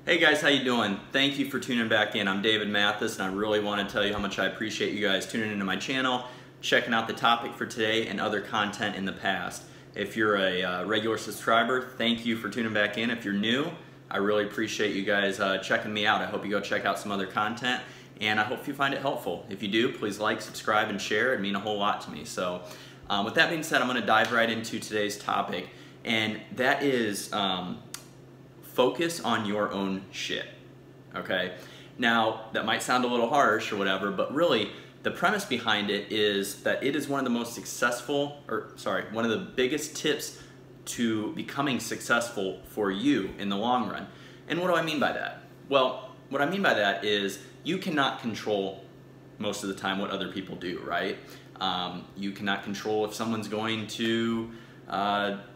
Hey guys, how you doing? Thank you for tuning back in. I'm David Mathas, and I really want to tell you how much I appreciate you guys tuning into my channel, checking out the topic for today and other content in the past. If you're a regular subscriber, thank you for tuning back in. If you're new, I really appreciate you guys checking me out. I hope you go check out some other content, and I hope you find it helpful. If you do, please like, subscribe, and share. It'd mean a whole lot to me. So with that being said, I'm going to dive right into today's topic, and that is focus on your own shit, okay? Now, that might sound a little harsh or whatever, but really, the premise behind it is that it is one of the most successful, one of the biggest tips to becoming successful for you in the long run. And what do I mean by that? Well, what I mean by that is you cannot control most of the time what other people do, right? You cannot control if someone's going to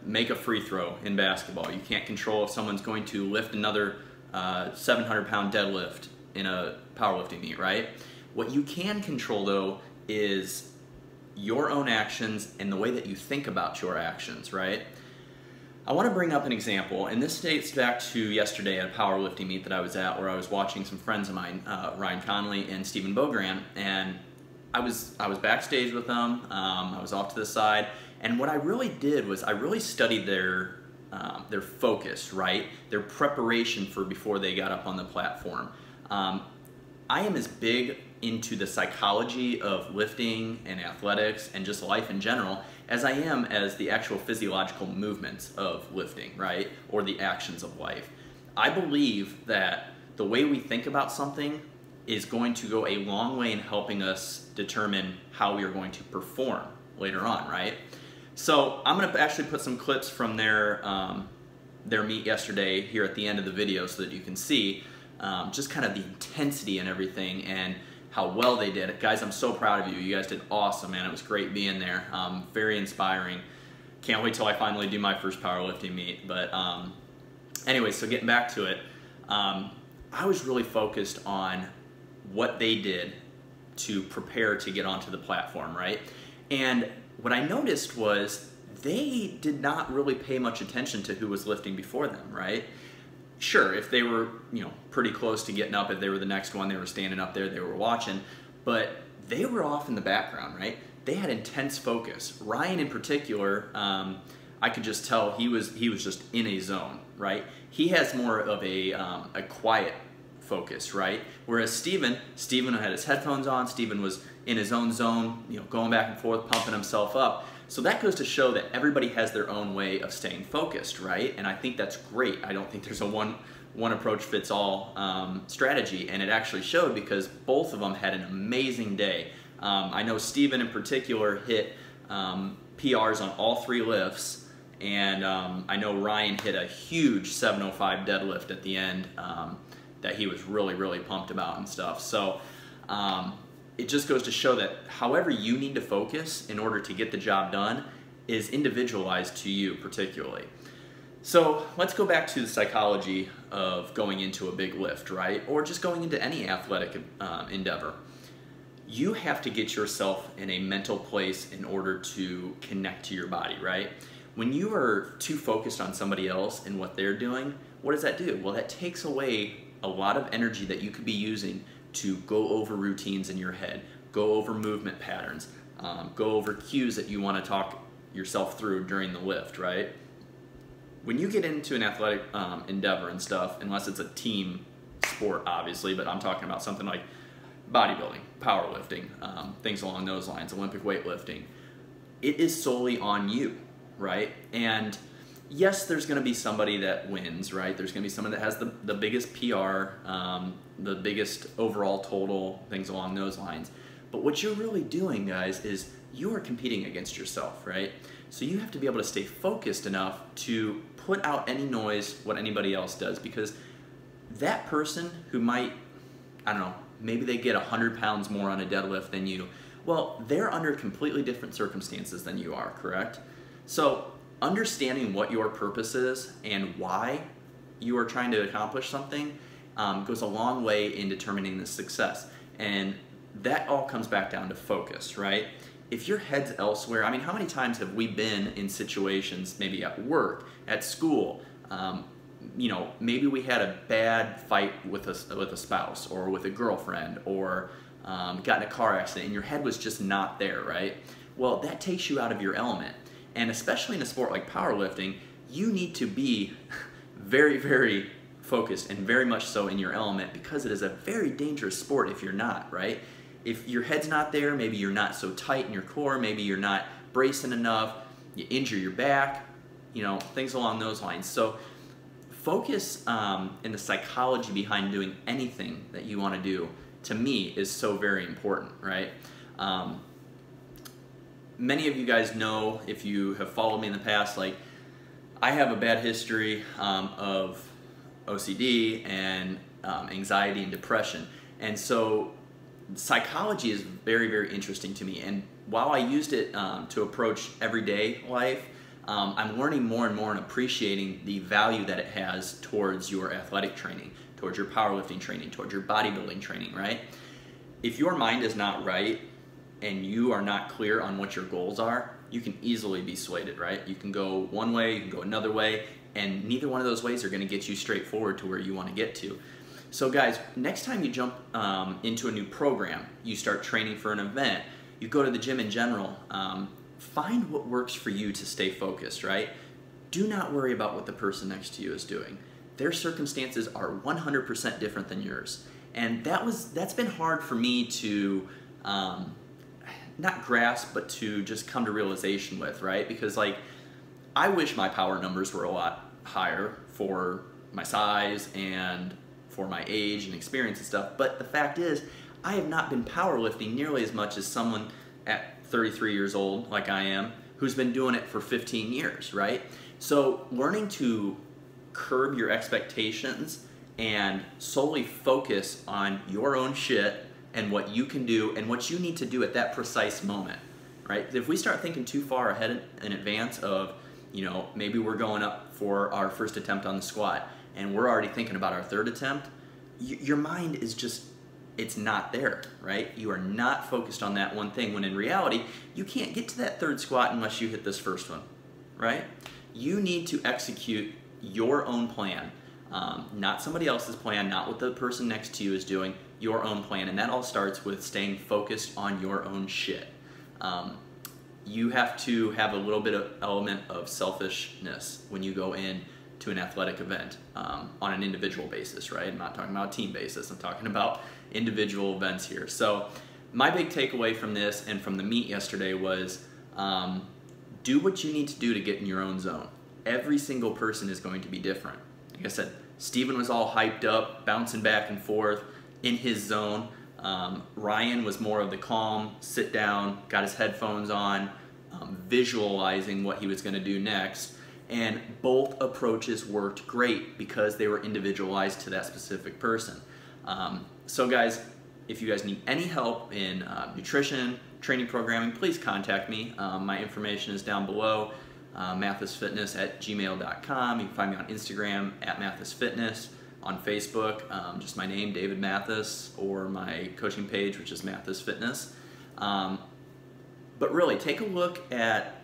make a free throw in basketball. You can't control if someone's going to lift another 700-pound deadlift in a powerlifting meet, right? What you can control, though, is your own actions and the way that you think about your actions, right? I want to bring up an example, and this dates back to yesterday at a powerlifting meet that I was at, where I was watching some friends of mine, Ryan Conley and Stephen Bogran, and I was backstage with them. I was off to the side. And what I really did was I really studied their focus, right? Their preparation for before they got up on the platform. I am as big into the psychology of lifting and athletics and just life in general as I am as the actual physiological movements of lifting, right? Or the actions of life. I believe that the way we think about something is going to go a long way in helping us determine how we are going to perform later on, right? So I'm going to actually put some clips from their meet yesterday here at the end of the video so that you can see just kind of the intensity and everything and how well they did. Guys, I'm so proud of you. You guys did awesome, man. It was great being there. Very inspiring. Can't wait till I finally do my first powerlifting meet. But anyway, so getting back to it, I was really focused on what they did to prepare to get onto the platform, right? And what I noticed was they did not really pay much attention to who was lifting before them, right? Sure, if they were, pretty close to getting up, if they were the next one, they were standing up there, they were watching, but they were off in the background, right? They had intense focus. Ryan in particular, I could just tell he was just in a zone, right? He has more of a quiet focus, right? Whereas Stephen had his headphones on. Stephen was in his own zone, going back and forth, pumping himself up. So that goes to show that everybody has their own way of staying focused, right? And I think that's great. I don't think there's a one approach fits all strategy, and it actually showed because both of them had an amazing day. I know Stephen in particular hit PRs on all 3 lifts, and I know Ryan hit a huge 705 deadlift at the end that he was really, really pumped about and stuff. So it just goes to show that however you need to focus in order to get the job done is individualized to you particularly. So let's go back to the psychology of going into a big lift, right? Or just going into any athletic endeavor. You have to get yourself in a mental place in order to connect to your body, right? When you are too focused on somebody else and what they're doing, what does that do? Well, that takes away a lot of energy that you could be using to go over routines in your head, go over movement patterns, go over cues that you want to talk yourself through during the lift, right? When you get into an athletic endeavor and stuff, unless it's a team sport, obviously, but I'm talking about something like bodybuilding, powerlifting, things along those lines, Olympic weightlifting, it is solely on you, right? And yes, there's going to be somebody that wins, right? There's going to be someone that has the biggest PR, the biggest overall total, things along those lines. But what you're really doing, guys, is you are competing against yourself, right? So you have to be able to stay focused enough to put out any noise what anybody else does, because that person who might, I don't know, maybe they get 100 pounds more on a deadlift than you, well, they're under completely different circumstances than you are, correct? So understanding what your purpose is and why you are trying to accomplish something goes a long way in determining the success. And that all comes back down to focus, right? If your head's elsewhere, I mean, how many times have we been in situations, maybe at work, at school, maybe we had a bad fight with a spouse or with a girlfriend, or got in a car accident and your head was just not there, right? Well, that takes you out of your element. And especially in a sport like powerlifting, you need to be very, very focused and very much so in your element, because it is a very dangerous sport if you're not, right? If your head's not there, maybe you're not so tight in your core, maybe you're not bracing enough, you injure your back, things along those lines. So focus in the psychology behind doing anything that you want to do, to me, is so very important, right? Many of you guys know, if you have followed me in the past, like, I have a bad history of OCD and anxiety and depression. And so psychology is very, very interesting to me. And while I used it to approach everyday life, I'm learning more and more and appreciating the value that it has towards your athletic training, towards your powerlifting training, towards your bodybuilding training, right? If your mind is not right and you are not clear on what your goals are, you can easily be swayed, right? You can go one way, you can go another way, and neither one of those ways are going to get you straight forward to where you want to get to. So guys, next time you jump into a new program, you start training for an event, you go to the gym in general, find what works for you to stay focused, right? Do not worry about what the person next to you is doing. Their circumstances are 100% different than yours. And that's been hard for me to not grasp, but to just come to realization with, right? Because, like, I wish my power numbers were a lot higher for my size and for my age and experience and stuff, but the fact is, I have not been powerlifting nearly as much as someone at 33 years old, like I am, who's been doing it for 15 years, right? So learning to curb your expectations and solely focus on your own shit and what you can do and what you need to do at that precise moment, right? If we start thinking too far ahead in advance of, maybe we're going up for our first attempt on the squat and we're already thinking about our third attempt, your mind is just, it's not there, right? You are not focused on that one thing, when in reality, you can't get to that third squat unless you hit this first one, right? You need to execute your own plan, not somebody else's plan, not what the person next to you is doing, your own plan. And that all starts with staying focused on your own shit. You have to have a little bit of element of selfishness when you go in to an athletic event on an individual basis, right? I'm not talking about a team basis. I'm talking about individual events here. So my big takeaway from this and from the meet yesterday was do what you need to do to get in your own zone. Every single person is going to be different. Like I said, Steven was all hyped up, bouncing back and forth in his zone. Ryan was more of the calm, sit down, got his headphones on, visualizing what he was going to do next. And both approaches worked great because they were individualized to that specific person. So guys, if you guys need any help in nutrition, training programming, please contact me. My information is down below, mathasfitness@gmail.com. You can find me on Instagram @mathasfitness, on Facebook, just my name, David Mathas, or my coaching page, which is Mathas Fitness. But really, take a look at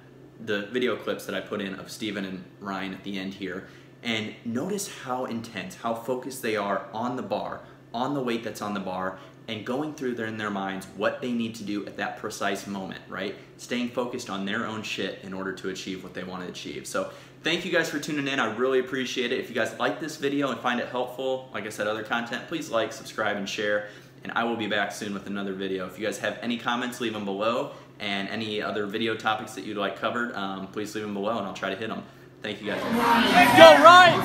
the video clips that I put in of Steven and Ryan at the end here, and notice how intense, how focused they are on the bar, on the weight that's on the bar, and going through in their minds what they need to do at that precise moment, right? Staying focused on their own shit in order to achieve what they want to achieve. So thank you guys for tuning in. I really appreciate it. If you guys like this video and find it helpful, like I said, other content, please like, subscribe, and share. And I will be back soon with another video. If you guys have any comments, leave them below. And any other video topics that you'd like covered, please leave them below and I'll try to hit them. Thank you guys. Let's go, Ryan!